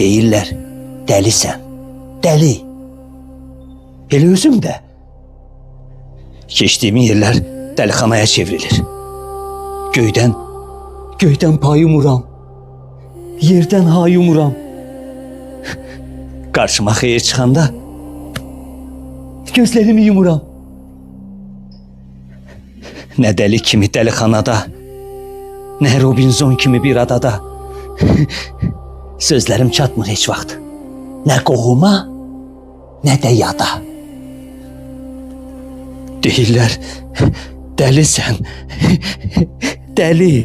Deyirlər, dəlisən, dəli. Elə özüm də. Keçdiyim yerlər dəlixanaya çevrilir. Göydən pay umuram. Yerdən hay umuram. Qarşıma xeyir çıxanda gözlərimi yumuram. Nə dəli kimi dəlixanada, nə Robinson kimi bir adada. Sözlərim çatmır heç vaxt. Nə qohuma, nə də yada. Deyirlər, dəlisən, dəli.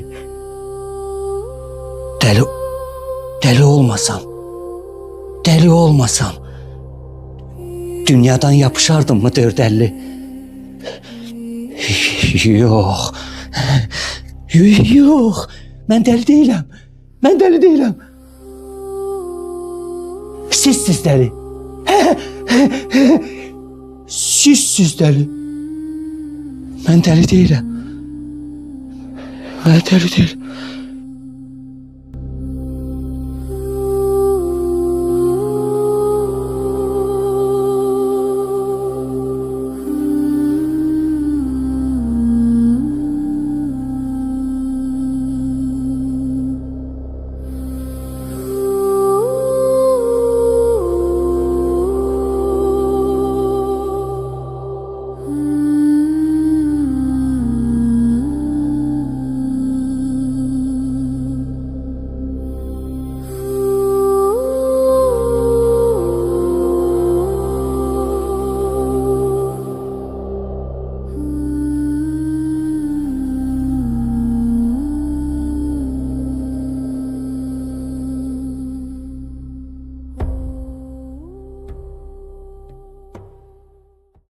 Dəli olmasam, dünyadan yapışardım mı dördəlli? Yox, mən dəli deyiləm. Sizsiz dəli. Sizsiz dəli. Mən dəli deyiləm.